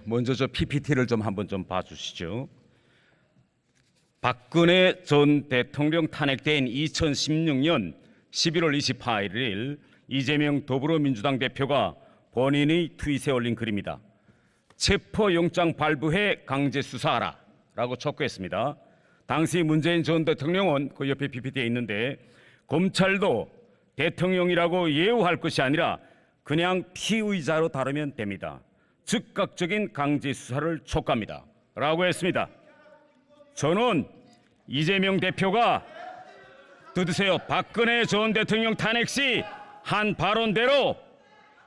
먼저 저 PPT를 좀 한번 좀 봐주시죠. 박근혜 전 대통령 탄핵된 2016년 11월 28일 이재명 더불어민주당 대표가 본인의 트윗에 올린 글입니다. 체포영장 발부해 강제 수사하라 라고 촉구했습니다. 당시 문재인 전 대통령은 그 옆에 PPT에 있는데 검찰도 대통령이라고 예우할 것이 아니라 그냥 피의자로 다루면 됩니다. 즉각적인 강제 수사를 촉구합니다 라고 했습니다. 저는 이재명 대표가 들으세요. 박근혜 전 대통령 탄핵 시 한 발언대로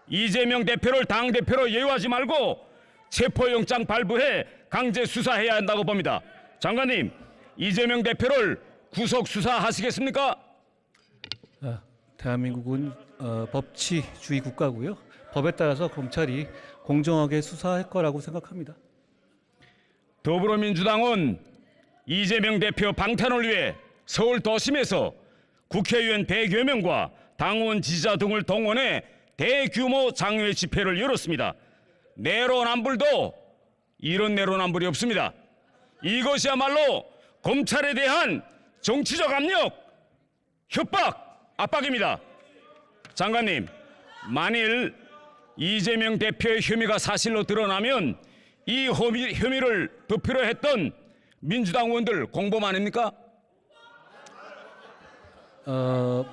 이재명 대표를 당대표로 예우하지 말고 체포영장 발부해 강제 수사해야 한다고 봅니다. 장관님, 이재명 대표를 구속 수사하시겠습니까? 대한민국은 법치주의 국가고요. 법에 따라서 검찰이 공정하게 수사할 거라고 생각합니다. 더불어민주당은 이재명 대표 방탄을 위해 서울 도심에서 국회의원 100여 명과 당원 지지자 등을 동원해 대규모 장외 집회를 열었습니다. 내로남불도 이런 내로남불이 없습니다. 이것이야말로 검찰에 대한 정치적 압력, 협박, 압박입니다. 장관님, 만일 이재명 대표의 혐의가 사실로 드러나면 이 혐의를 덮으려 했던 민주당 의원들 공범 아닙니까?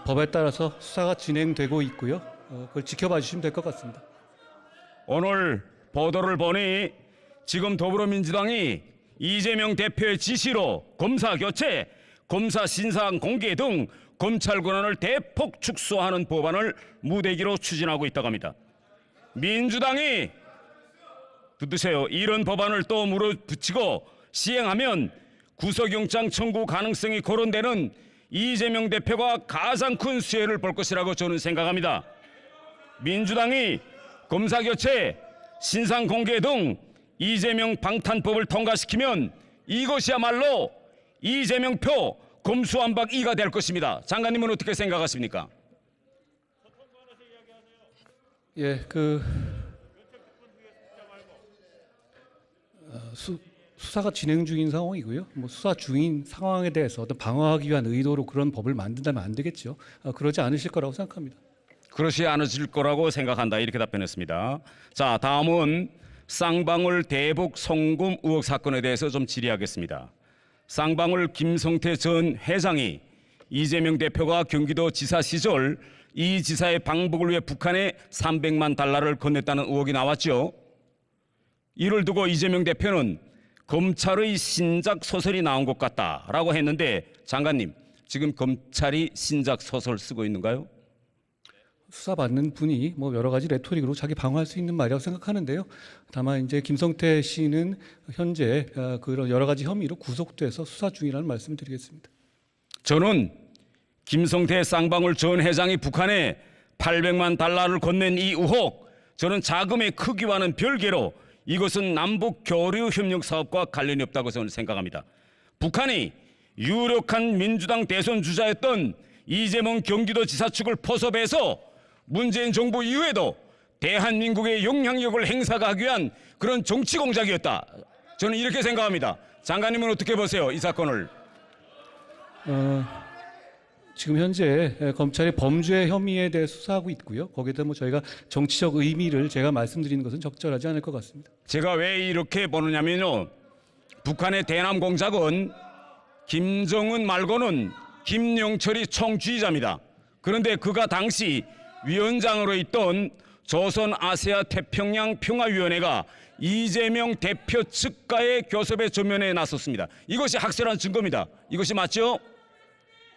법에 따라서 수사가 진행되고 있고요. 그걸 지켜봐 주시면 될 것 같습니다. 오늘 보도를 보니 지금 더불어민주당이 이재명 대표의 지시로 검사 교체, 검사 신상 공개 등 검찰 권한을 대폭 축소하는 법안을 무대기로 추진하고 있다고 합니다. 민주당이 듣으세요. 이런 법안을 또 물어붙이고 시행하면 구속영장 청구 가능성이 거론되는 이재명 대표가 가장 큰 수혜를 볼 것이라고 저는 생각합니다. 민주당이 검사 교체, 신상 공개 등 이재명 방탄법을 통과시키면 이것이야말로 이재명표 검수완박 2가 될 것입니다. 장관님은 어떻게 생각하십니까? 수사가 진행 중인 상황이고요. 수사 중인 상황에 대해서 어떤 방어하기 위한 의도로 그런 법을 만든다면 안 되겠죠. 그러지 않으실 거라고 생각합니다. 그렇지 않으실 거라고 생각한다. 이렇게 답변했습니다. 자, 다음은 쌍방울 대북 송금 의혹 사건에 대해서 좀 질의하겠습니다. 쌍방울 김성태 전 회장이 이재명 대표가 경기도 지사 시절 이 지사의 방북을 위해 북한에 300만 달러를 건넸다는 의혹이 나왔죠. 이를 두고 이재명 대표는 검찰의 신작 소설이 나온 것 같다라고 했는데 장관님, 지금 검찰이 신작 소설 쓰고 있는가요? 수사받는 분이 여러 가지 레토릭으로 자기 방어할 수 있는 말이라고 생각하는데요. 다만 이제 김성태 씨는 현재 그런 여러 가지 혐의로 구속돼서 수사 중이라는 말씀을 드리겠습니다. 저는 김성태 쌍방울 전 회장이 북한에 800만 달러를 건넨 이 의혹, 저는 자금의 크기와는 별개로 이것은 남북 교류 협력 사업과 관련이 없다고 저는 생각합니다. 북한이 유력한 민주당 대선 주자였던 이재명 경기도지사 측을 포섭해서 문재인 정부 이후에도 대한민국의 영향력을 행사하기 위한 그런 정치 공작이었다. 저는 이렇게 생각합니다. 장관님은 어떻게 보세요, 이 사건을? 지금 현재 검찰이 범죄 혐의에 대해 수사하고 있고요. 거기에다 저희가 정치적 의미를 제가 말씀드리는 것은 적절하지 않을 것 같습니다. 제가 왜 이렇게 보느냐면요, 북한의 대남 공작은 김정은 말고는 김영철이 총주의자입니다. 그런데 그가 당시 위원장으로 있던 조선 아시아 태평양 평화위원회가 이재명 대표 측과의 교섭에 전면에 나섰습니다. 이것이 확실한 증거입니다. 이것이 맞죠?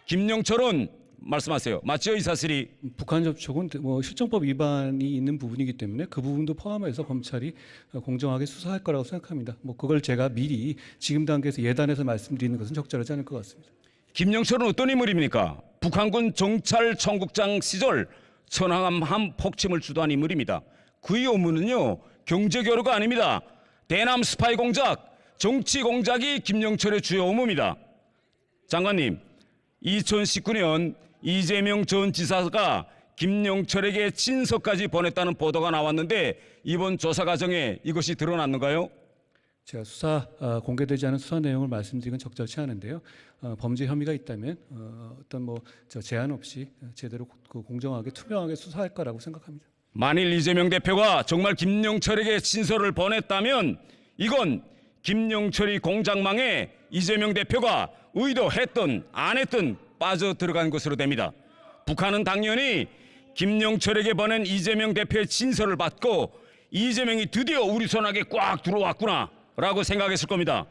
김영철은 말씀하세요. 맞죠, 이 사실이? 북한 접촉은 실정법 위반이 있는 부분이기 때문에 그 부분도 포함해서 검찰이 공정하게 수사할 거라고 생각합니다. 그걸 제가 미리 지금 단계에서 예단해서 말씀드리는 것은 적절하지 않을 것 같습니다. 김영철은 어떤 인물입니까? 북한군 정찰 총국장 시절 천안함 폭침을 주도한 인물입니다. 그의 업무는요, 경제 교류가 아닙니다. 대남 스파이 공작, 정치 공작이 김영철의 주요 업무입니다. 장관님, 2019년 이재명 전 지사가 김영철에게 친서까지 보냈다는 보도가 나왔는데 이번 조사 과정에 이것이 드러났는가요? 제가 공개되지 않은 수사 내용을 말씀드리긴 적절치 않은데요. 범죄 혐의가 있다면 어떤 제한 없이 제대로 공정하게 투명하게 수사할 거라고 생각합니다. 만일 이재명 대표가 정말 김영철에게 친서를 보냈다면 이건 김영철이 공작망에 이재명 대표가 의도했든 안 했든 빠져 들어간 것으로 됩니다. 북한은 당연히 김영철에게 보낸 이재명 대표의 친서를 받고 이재명이 드디어 우리 손아귀에 꽉 들어왔구나 라고 생각했을 겁니다.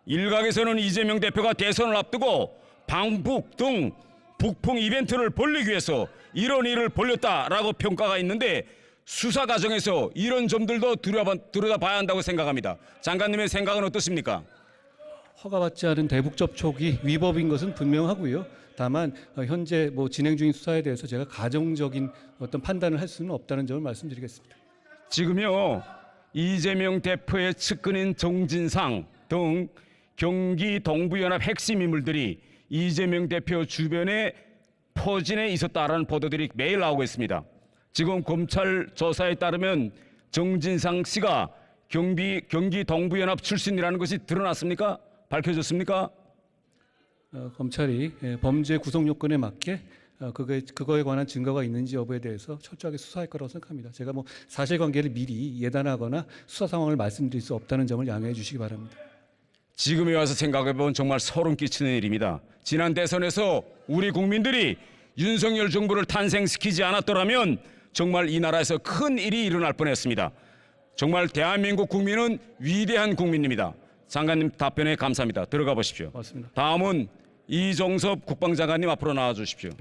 일각에서는 이재명 대표가 대선을 앞두고 방북 등 북풍 이벤트를 벌이기 위해서 이런 일을 벌였다라고 평가가 있는데 수사 과정에서 이런 점들도 들여다봐야 한다고 생각합니다. 장관님의 생각은 어떻습니까? 허가받지 않은 대북 접촉이 위법인 것은 분명하고요. 다만 현재 진행 중인 수사에 대해서 제가 가정적인 어떤 판단을 할 수는 없다는 점을 말씀드리겠습니다. 지금요 이재명 대표의 측근인 정진상 등 경기 동부연합 핵심 인물들이 이재명 대표 주변에 포진해 있었다라는 보도들이 매일 나오고 있습니다. 지금 검찰 조사에 따르면 정진상 씨가 경기 동부연합 출신이라는 것이 드러났습니까? 밝혀졌습니까? 검찰이 범죄 구성 요건에 맞게 그거에 관한 증거가 있는지 여부에 대해서 철저하게 수사할 거라고 생각합니다. 제가 사실관계를 미리 예단하거나 수사 상황을 말씀드릴 수 없다는 점을 양해해 주시기 바랍니다. 지금에 와서 생각해보면 정말 소름 끼치는 일입니다. 지난 대선에서 우리 국민들이 윤석열 정부를 탄생시키지 않았더라면 정말 이 나라에서 큰 일이 일어날 뻔했습니다. 정말 대한민국 국민은 위대한 국민입니다. 장관님 답변에 감사합니다. 들어가 보십시오. 맞습니다. 다음은 이종섭 국방장관님 앞으로 나와 주십시오.